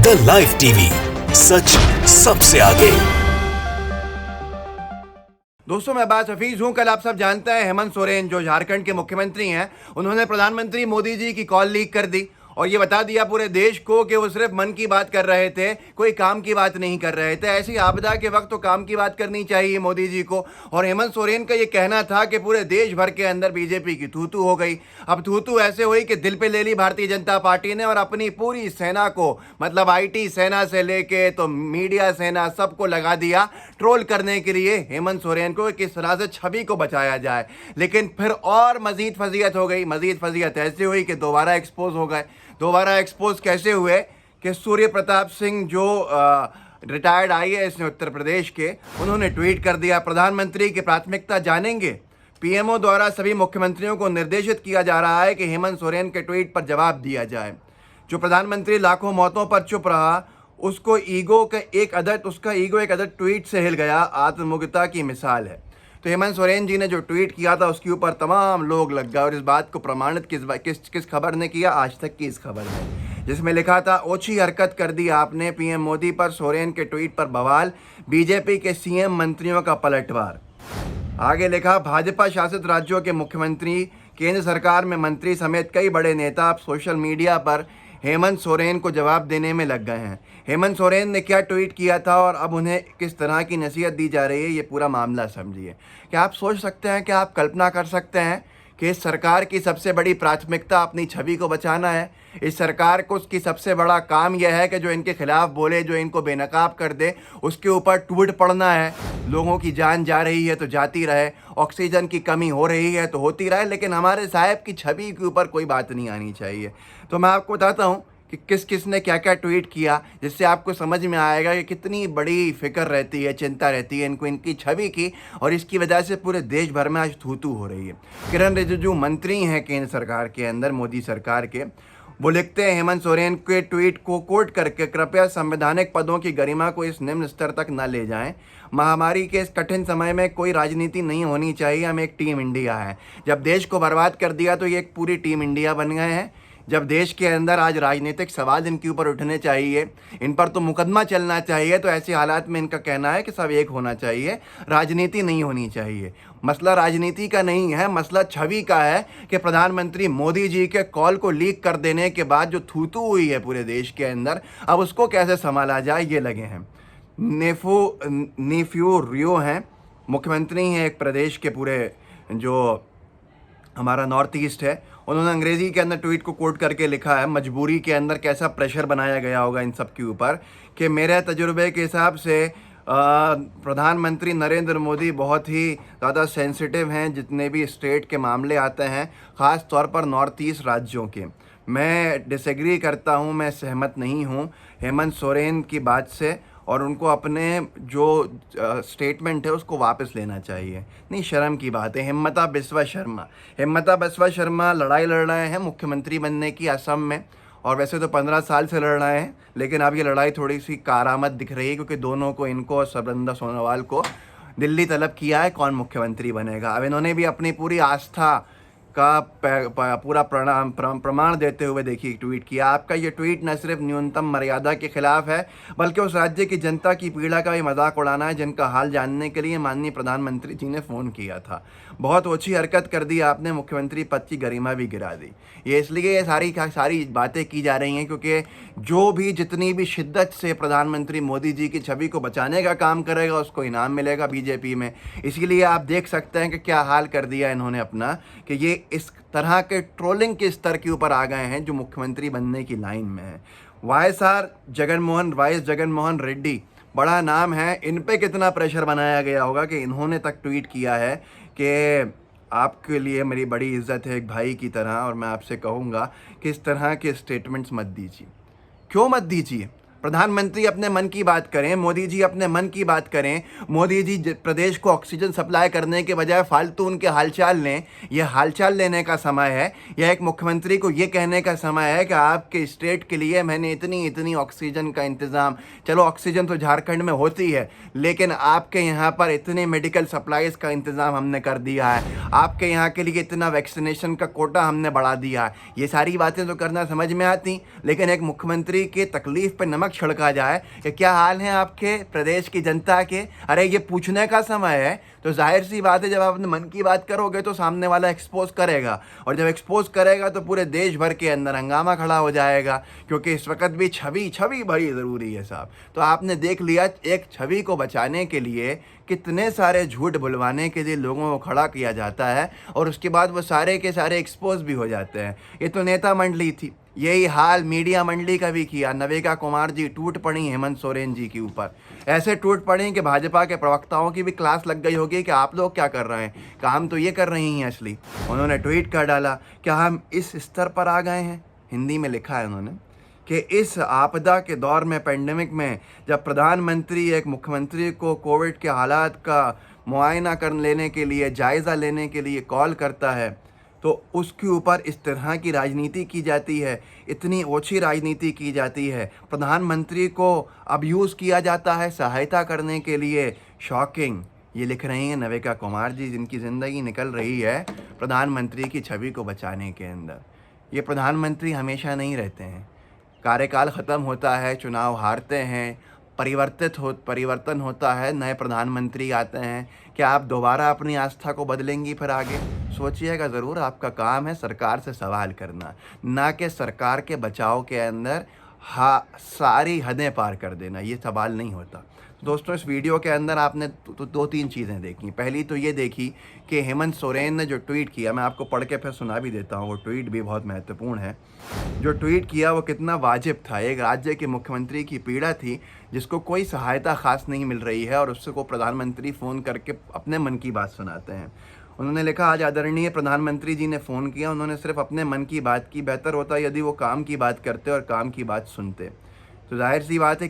The live TV, सच सबसे आगे। दोस्तों, मैं बात हफीज हूं। कल आप सब जानते हैं हेमंत सोरेन जो झारखंड के मुख्यमंत्री हैं, उन्होंने प्रधानमंत्री मोदी जी की कॉल लीक कर दी और ये बता दिया पूरे देश को कि वो सिर्फ मन की बात कर रहे थे, कोई काम की बात नहीं कर रहे थे। ऐसी आपदा के वक्त तो काम की बात करनी चाहिए मोदी जी को। और हेमंत सोरेन का ये कहना था कि पूरे देश भर के अंदर बीजेपी की थूतू हो गई। अब थूतू ऐसे हुई कि दिल पे ले ली भारतीय जनता पार्टी ने और अपनी पूरी सेना को, मतलब आईटी सेना से लेके तो मीडिया सेना, सबको लगा दिया ट्रोल करने के लिए हेमंत सोरेन को, किस तरह से छवि को बचाया जाए। लेकिन फिर और मजीद फजीयत हो गई। मजीद फजीयत ऐसे हुई कि दोबारा एक्सपोज हो गए। दोबारा एक्सपोज कैसे हुए कि सूर्य प्रताप सिंह जो रिटायर्ड आईएएस हैं उत्तर प्रदेश के, उन्होंने ट्वीट कर दिया, प्रधानमंत्री की प्राथमिकता जानेंगे। पीएमओ द्वारा सभी मुख्यमंत्रियों को निर्देशित किया जा रहा है कि हेमंत सोरेन के ट्वीट पर जवाब दिया जाए। जो प्रधानमंत्री लाखों मौतों पर चुप रहा, उसका ईगो एक अदद ट्वीट से हिल गया। आत्ममुग्धता की मिसाल है। तो हेमंत सोरेन जी ने जो ट्वीट किया था उसके ऊपर तमाम लोग लग गए और इस बात को प्रमाणित किस खबर ने किया? आज तक की इस खबर ने, जिसमें लिखा था, ओछी हरकत कर दी आपने, पीएम मोदी पर सोरेन के ट्वीट पर बवाल, बीजेपी के सीएम मंत्रियों का पलटवार। आगे लिखा, भाजपा शासित राज्यों के मुख्यमंत्री, केंद्र सरकार में मंत्री समेत कई बड़े नेता अब सोशल मीडिया पर हेमंत सोरेन को जवाब देने में लग गए हैं। हेमंत सोरेन ने क्या ट्वीट किया था और अब उन्हें किस तरह की नसीहत दी जा रही है, ये पूरा मामला समझिए। क्या आप सोच सकते हैं, क्या आप कल्पना कर सकते हैं कि इस सरकार की सबसे बड़ी प्राथमिकता अपनी छवि को बचाना है? इस सरकार को उसकी सबसे बड़ा काम यह है कि जो इनके खिलाफ बोले, जो इनको बेनकाब कर दे, उसके ऊपर टूट पड़ना है। लोगों की जान जा रही है तो जाती रहे, ऑक्सीजन की कमी हो रही है तो होती रहे, लेकिन हमारे साहब की छवि के ऊपर कोई बात नहीं आनी चाहिए। तो मैं आपको बताता हूँ कि किस ने क्या क्या ट्वीट किया, जिससे आपको समझ में आएगा कि कितनी बड़ी फिक्र रहती है, चिंता रहती है इनको इनकी छवि की, और इसकी वजह से पूरे देश भर में आज थूतू हो रही है। किरण रिजिजू मंत्री हैं केंद्र सरकार के अंदर, मोदी सरकार के, वो लिखते हैं हेमंत सोरेन के ट्वीट को कोट करके, कृपया संवैधानिक पदों की गरिमा को इस निम्न स्तर तक न ले जाएं। महामारी के इस कठिन समय में कोई राजनीति नहीं होनी चाहिए। हम एक टीम इंडिया है। जब देश को बर्बाद कर दिया तो ये एक पूरी टीम इंडिया बन गए हैं। जब देश के अंदर आज राजनीतिक सवाल इनके ऊपर उठने चाहिए, इन पर तो मुकदमा चलना चाहिए, तो ऐसे हालात में इनका कहना है कि सब एक होना चाहिए, राजनीति नहीं होनी चाहिए। मसला राजनीति का नहीं है, मसला छवि का है कि प्रधानमंत्री मोदी जी के कॉल को लीक कर देने के बाद जो थूतू हुई है पूरे देश के अंदर, अब उसको कैसे संभाला जाए, ये लगे हैं। नेफ्यू रियो हैं, मुख्यमंत्री हैं एक प्रदेश के, पूरे जो हमारा नॉर्थ ईस्ट है, उन्होंने अंग्रेज़ी के अंदर ट्वीट को कोट करके लिखा है, मजबूरी के अंदर कैसा प्रेशर बनाया गया होगा इन सब के ऊपर, कि मेरे तजुर्बे के हिसाब से प्रधानमंत्री नरेंद्र मोदी बहुत ही ज़्यादा सेंसिटिव हैं जितने भी स्टेट के मामले आते हैं, ख़ास तौर पर नॉर्थ ईस्ट राज्यों के। मैं डिसएग्री करता हूं, मैं सहमत नहीं हूं हेमंत सोरेन की बात से, और उनको अपने जो स्टेटमेंट है उसको वापस लेना चाहिए। नहीं, शर्म की बात है। हिम्मता बिस्वा शर्मा लड़ाई लड़ रहे हैं मुख्यमंत्री बनने की असम में, और वैसे तो 15 साल से लड़ रहे हैं, लेकिन अब ये लड़ाई थोड़ी सी कारामद दिख रही है, क्योंकि दोनों को, इनको और सर्बानंद सोनोवाल को, दिल्ली तलब किया है कौन मुख्यमंत्री बनेगा। अब इन्होंने भी अपनी पूरी आस्था का पूरा प्रमाण देते हुए देखिए ट्वीट किया। आपका ये ट्वीट न सिर्फ न्यूनतम मर्यादा के खिलाफ है, बल्कि उस राज्य की जनता की पीड़ा का भी मजाक उड़ाना है जिनका हाल जानने के लिए माननीय प्रधानमंत्री जी ने फ़ोन किया था। बहुत ओछी हरकत कर दी आपने, मुख्यमंत्री पद की गरिमा भी गिरा दी। ये इसलिए ये सारी बातें की जा रही हैं क्योंकि जो भी जितनी भी शिद्दत से प्रधानमंत्री मोदी जी की छवि को बचाने का काम करेगा उसको इनाम मिलेगा बीजेपी में। इसीलिए आप देख सकते हैं कि क्या हाल कर दिया इन्होंने अपना, कि ये इस तरह के ट्रोलिंग के स्तर के ऊपर आ गए हैं जो मुख्यमंत्री बनने की लाइन में है। वाईएस जगनमोहन रेड्डी बड़ा नाम है, इन पे कितना प्रेशर बनाया गया होगा कि इन्होंने तक ट्वीट किया है कि आपके लिए मेरी बड़ी इज्जत है एक भाई की तरह, और मैं आपसे कहूँगा कि इस तरह के स्टेटमेंट्स मत दीजिए। क्यों मत दीजिए? प्रधानमंत्री अपने मन की बात करें, मोदी जी अपने मन की बात करें। मोदी जी प्रदेश को ऑक्सीजन सप्लाई करने के बजाय फालतू उनके हालचाल लें। यह हालचाल लेने का समय है, यह एक मुख्यमंत्री को ये कहने का समय है कि आपके स्टेट के लिए मैंने इतनी ऑक्सीजन का इंतज़ाम, चलो ऑक्सीजन तो झारखंड में होती है, लेकिन आपके यहाँ पर इतने मेडिकल सप्लाईज का इंतज़ाम हमने कर दिया है, आपके यहाँ के लिए इतना वैक्सीनेशन का कोटा हमने बढ़ा दिया है। ये सारी बातें तो करना समझ में आती, लेकिन एक मुख्यमंत्री के तकलीफ़ पर नमक नमक छिड़का जाए कि क्या हाल है आपके प्रदेश की जनता के। अरे ये पूछने का समय है, तो जाहिर सी बात है जब आप अपने मन की बात करोगे तो सामने वाला एक्सपोज करेगा, और जब एक्सपोज करेगा तो पूरे देश भर के अंदर हंगामा खड़ा हो जाएगा, क्योंकि इस वक्त भी छवि बड़ी ज़रूरी है साहब। तो आपने देख लिया एक छवि को बचाने के लिए कितने सारे झूठ बुलवाने के लिए लोगों को खड़ा किया जाता है, और उसके बाद वो सारे के सारे एक्सपोज भी हो जाते हैं। ये तो नेता मंडली थी, यही हाल मीडिया मंडली का भी किया। नवेका कुमार जी टूट पड़ी हेमंत सोरेन जी के ऊपर, ऐसे टूट पड़ी कि भाजपा के प्रवक्ताओं की भी क्लास लग गई होगी कि आप लोग क्या कर रहे हैं, काम तो ये कर रही हैं असली। उन्होंने ट्वीट कर डाला, क्या हम इस स्तर पर आ गए हैं, हिंदी में लिखा है उन्होंने, कि इस आपदा के दौर में, पेंडेमिक में, जब प्रधानमंत्री एक मुख्यमंत्री को कोविड के हालात का मुआयना कर लेने के लिए, जायज़ा लेने के लिए कॉल करता है, तो उसके ऊपर इस तरह की राजनीति की जाती है, इतनी ओछी राजनीति की जाती है। प्रधानमंत्री को अब्यूज़ किया जाता है सहायता करने के लिए। शॉकिंग। ये लिख रही हैं नवेका कुमार जी, जिनकी ज़िंदगी निकल रही है प्रधानमंत्री की छवि को बचाने के अंदर। ये प्रधानमंत्री हमेशा नहीं रहते हैं, कार्यकाल ख़त्म होता है, चुनाव हारते हैं, परिवर्तन होता है, नए प्रधानमंत्री आते हैं। क्या आप दोबारा अपनी आस्था को बदलेंगी फिर आगे? सोचिएगा ज़रूर। आपका काम है सरकार से सवाल करना, ना कि सरकार के बचाव के अंदर सारी हदें पार कर देना। ये सवाल नहीं होता। दोस्तों, इस वीडियो के अंदर आपने दो तीन चीज़ें देखी। पहली तो ये देखी कि हेमंत सोरेन ने जो ट्वीट किया, मैं आपको पढ़ के फिर सुना भी देता हूँ, वो ट्वीट भी बहुत महत्वपूर्ण है। जो ट्वीट किया वो कितना वाजिब था। एक राज्य के मुख्यमंत्री की पीड़ा थी जिसको कोई सहायता ख़ास नहीं मिल रही है, और उससे को प्रधानमंत्री फ़ोन करके अपने मन की बात सुनाते हैं। उन्होंने लिखा, आज आदरणीय प्रधानमंत्री जी ने फ़ोन किया, उन्होंने सिर्फ अपने मन की बात की। बेहतर होता यदि वो काम की बात करते और काम की बात सुनते। तो जाहिर सी बात है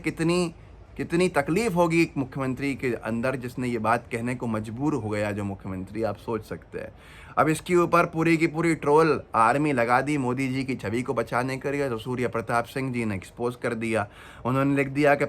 कितनी तकलीफ़ होगी एक मुख्यमंत्री के अंदर जिसने ये बात कहने को मजबूर हो गया। जो मुख्यमंत्री, आप सोच सकते हैं। अब इसके ऊपर पूरी की पूरी ट्रोल आर्मी लगा दी मोदी जी की छवि को बचाने के लिए। तो सूर्य प्रताप सिंह जी ने एक्सपोज कर दिया। उन्होंने लिख दिया कि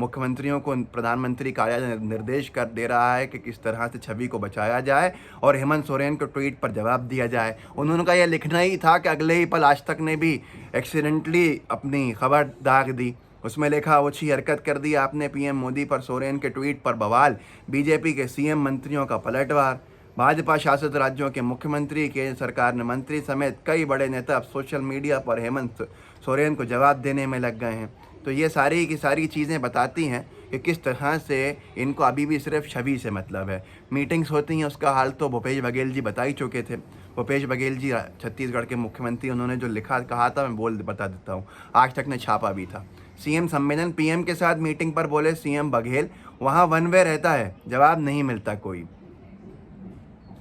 मुख्यमंत्रियों को प्रधानमंत्री कार्यालय निर्देश कर दे रहा है कि किस तरह से छवि को बचाया जाए, और हेमंत सोरेन को ट्वीट पर जवाब दिया जाए। उन्होंने कहा यह लिखना ही था कि अगले ही पल आज तक ने भी एक्सीडेंटली अपनी खबर दाग दी। उसमें लिखा, ओछी हरकत कर दी आपने पीएम मोदी पर, सोरेन के ट्वीट पर बवाल, बीजेपी के सीएम मंत्रियों का पलटवार, भाजपा शासित राज्यों के मुख्यमंत्री, केंद्र सरकार ने मंत्री समेत कई बड़े नेता अब सोशल मीडिया पर हेमंत सोरेन को जवाब देने में लग गए हैं। तो ये सारी की सारी चीज़ें बताती हैं कि किस तरह से इनको अभी भी सिर्फ छवि से मतलब है। मीटिंग्स होती हैं, उसका हाल तो भूपेश बघेल जी बता ही चुके थे। भूपेश बघेल जी छत्तीसगढ़ के मुख्यमंत्री, उन्होंने जो कहा था मैं बता देता हूँ, आज तक ने छापा भी था। सीएम सम्मेलन, पीएम के साथ मीटिंग पर बोले सीएम बघेल, वहाँ वन वे रहता है, जवाब नहीं मिलता कोई।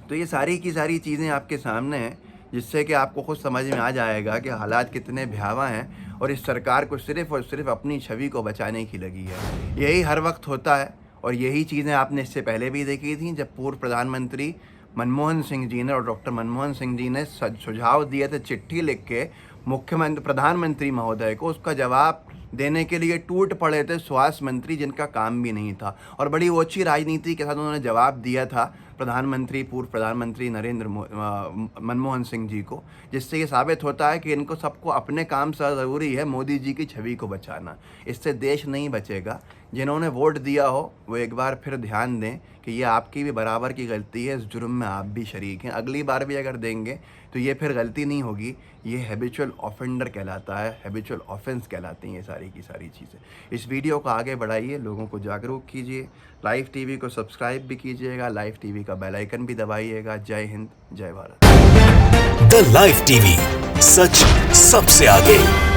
तो ये सारी की सारी चीज़ें आपके सामने हैं, जिससे कि आपको खुद समझ में आ जाएगा कि हालात कितने भयावह हैं, और इस सरकार को सिर्फ़ और सिर्फ अपनी छवि को बचाने की लगी है। यही हर वक्त होता है, और यही चीज़ें आपने इससे पहले भी देखी थी, जब पूर्व प्रधानमंत्री मनमोहन सिंह जी ने और डॉक्टर मनमोहन सिंह जी ने सुझाव दिए थे, चिट्ठी लिख के प्रधानमंत्री महोदय को, उसका जवाब देने के लिए टूट पड़े थे स्वास्थ्य मंत्री, जिनका काम भी नहीं था, और बड़ी ओछी राजनीति के साथ उन्होंने जवाब दिया था पूर्व प्रधानमंत्री मनमोहन सिंह जी को, जिससे ये साबित होता है कि इनको सबको अपने काम से ज़रूरी है मोदी जी की छवि को बचाना। इससे देश नहीं बचेगा। जिन्होंने वोट दिया हो वो एक बार फिर ध्यान दें कि ये आपकी भी बराबर की गलती है, इस जुर्म में आप भी शरीक हैं। अगली बार भी अगर देंगे तो ये फिर गलती नहीं होगी, ये हैबिचुअल ऑफेंडर कहलाता है, हैबिचुअल ऑफेंस कहलाती हैं ये सारी की सारी चीज़ें। इस वीडियो को आगे बढ़ाइए, लोगों को जागरूक कीजिए, लाइव टीवी को सब्सक्राइब भी कीजिएगा, लाइव टीवी का बेल आइकन भी दबाइएगा। जय हिंद, जय भारत। द लाइव टीवी, सच सबसे आगे।